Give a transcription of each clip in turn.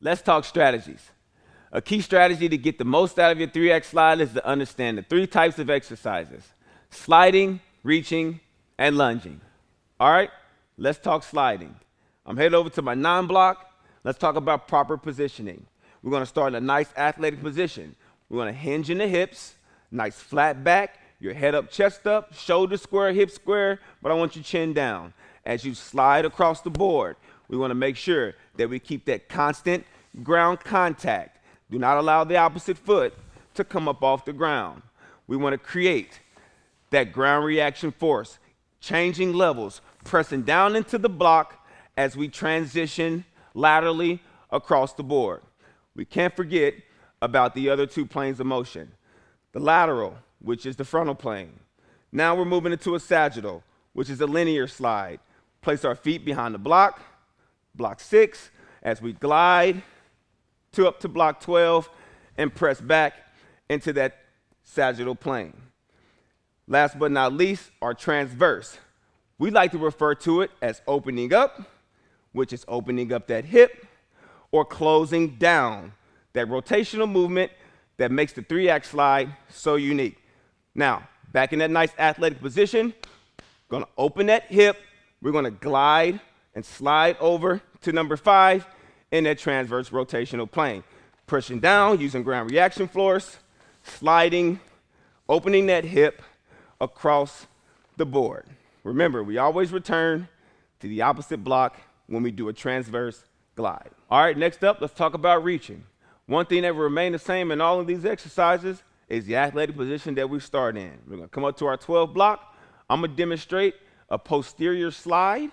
Let's talk strategies. A key strategy to get the most out of your 3X slide is to understand the 3 types of exercises: sliding, reaching, and lunging. All right, let's talk sliding. I'm headed over to my 9-block. Let's talk about proper positioning. We're gonna start in a nice athletic position. We're gonna hinge in the hips, nice flat back, your head up, chest up, shoulder square, hip square, but I want your chin down. As you slide across the board, we wanna make sure that we keep that constant ground contact. Do not allow the opposite foot to come up off the ground. We wanna create that ground reaction force, changing levels, pressing down into the block as we transition laterally across the board. We can't forget about the other 2 planes of motion. The lateral, which is the frontal plane. Now we're moving into a sagittal, which is a linear slide. Place our feet behind the block, block 6, as we glide up to block 12 and press back into that sagittal plane. Last but not least, our transverse. We like to refer to it as opening up, which is opening up that hip, or closing down, that rotational movement that makes the 3-act slide so unique. Now, back in that nice athletic position, gonna open that hip, we're gonna glide and slide over to number 5 in that transverse rotational plane. Pushing down using ground reaction force, sliding, opening that hip across the board. Remember, we always return to the opposite block when we do a transverse glide. All right, next up, let's talk about reaching. One thing that will remain the same in all of these exercises is the athletic position that we start in. We're gonna come up to our 12 block. I'm gonna demonstrate a posterior slide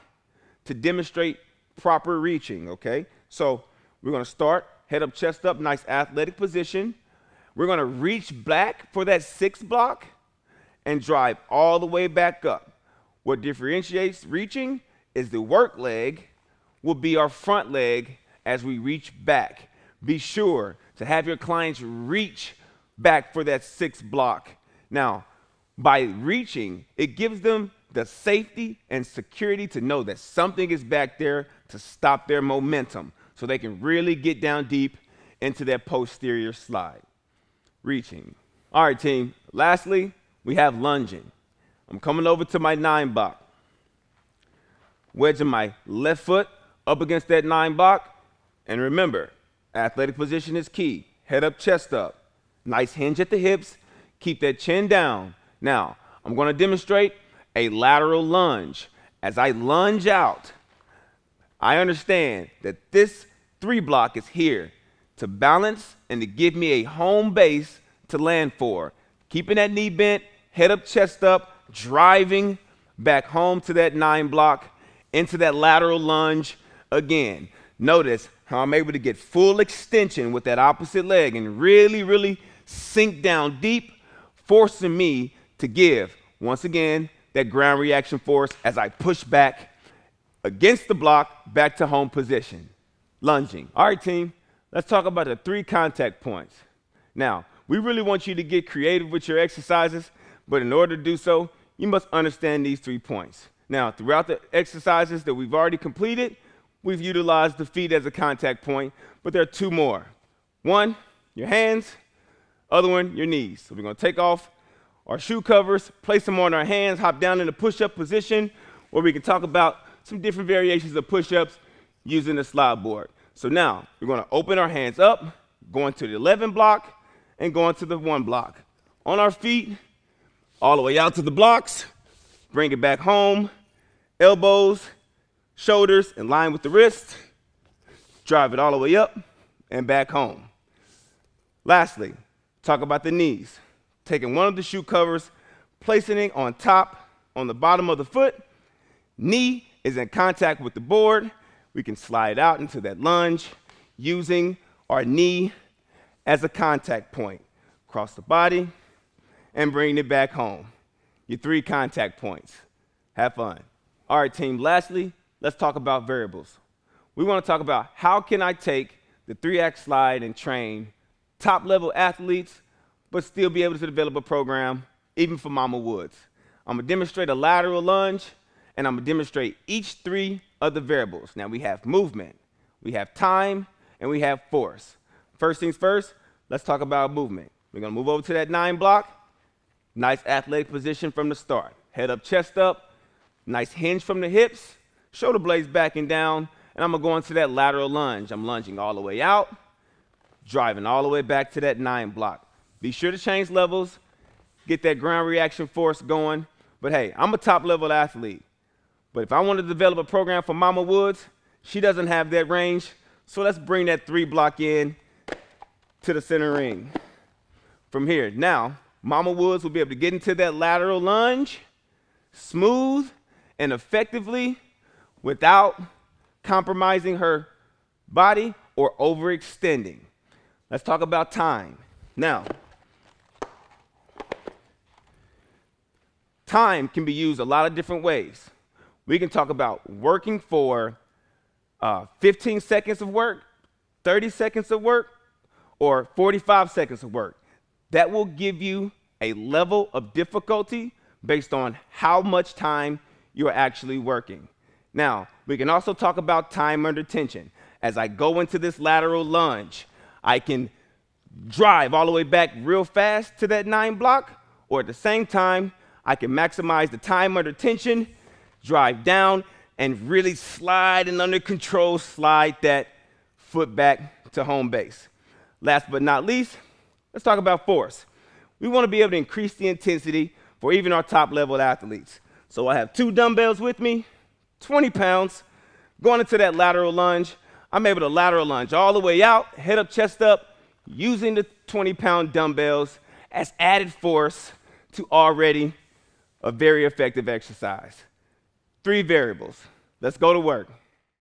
to demonstrate proper reaching, okay? So we're gonna start, head up, chest up, nice athletic position. We're gonna reach back for that 6 block and drive all the way back up. What differentiates reaching is the work leg will be our front leg as we reach back. Be sure to have your clients reach back for that 6 block. Now, by reaching, it gives them the safety and security to know that something is back there to stop their momentum so they can really get down deep into that posterior slide. Reaching. All right, team. Lastly, we have lunging. I'm coming over to my 9 block. Wedging my left foot up against that 9 block. And remember, athletic position is key. Head up, chest up. Nice hinge at the hips. Keep that chin down. Now, I'm going to demonstrate a lateral lunge. As I lunge out, I understand that this 3 block is here to balance and to give me a home base to land for. Keeping that knee bent, head up, chest up, driving back home to that 9 block, into that lateral lunge again. Notice how I'm able to get full extension with that opposite leg and really, really sink down deep, forcing me to give, once again, that ground reaction force as I push back against the block back to home position. Lunging. All right, team, let's talk about the 3 contact points. Now, we really want you to get creative with your exercises, but in order to do so, you must understand these 3 points. Now, throughout the exercises that we've already completed, we've utilized the feet as a contact point, but there are 2 more. One, your hands, other one, your knees. So we're gonna take off our shoe covers, place them on our hands, hop down in the push-up position, where we can talk about some different variations of push-ups using the slide board. So now, we're gonna open our hands up, going to the 11 block, and going to the 1 block. On our feet, all the way out to the blocks, bring it back home, elbows, shoulders in line with the wrist, drive it all the way up and back home. Lastly, talk about the knees. Taking one of the shoe covers, placing it on top, on the bottom of the foot, knee is in contact with the board. We can slide out into that lunge using our knee as a contact point. Across the body and bring it back home. Your 3 contact points. Have fun. All right, team, lastly, let's talk about variables. We want to talk about how can I take the 3-act slide and train top-level athletes, but still be able to develop a program, even for Mama Woods. I'm going to demonstrate a lateral lunge, and I'm going to demonstrate each 3 of the variables. Now, we have movement, we have time, and we have force. First things first, let's talk about movement. We're going to move over to that 9 block. Nice athletic position from the start. Head up, chest up. Nice hinge from the hips. Shoulder blades backing down. And I'm going to go into that lateral lunge. I'm lunging all the way out, driving all the way back to that 9 block. Be sure to change levels. Get that ground reaction force going. But hey, I'm a top-level athlete. But if I want to develop a program for Mama Woods, she doesn't have that range. So let's bring that 3 block in to the center ring. From here, now, Mama Woods will be able to get into that lateral lunge smooth and effectively without compromising her body or overextending. Let's talk about time. Now, time can be used a lot of different ways. We can talk about working for 15 seconds of work, 30 seconds of work, or 45 seconds of work. That will give you a level of difficulty based on how much time you're actually working. Now, we can also talk about time under tension. As I go into this lateral lunge, I can drive all the way back real fast to that 9 block, or at the same time, I can maximize the time under tension, drive down, and really slide and under control slide that foot back to home base. Last but not least, let's talk about force. We want to be able to increase the intensity for even our top-level athletes. So I have 2 dumbbells with me, 20 pounds, going into that lateral lunge. I'm able to lateral lunge all the way out, head up, chest up, using the 20-pound dumbbells as added force to already a very effective exercise. 3 variables. Let's go to work.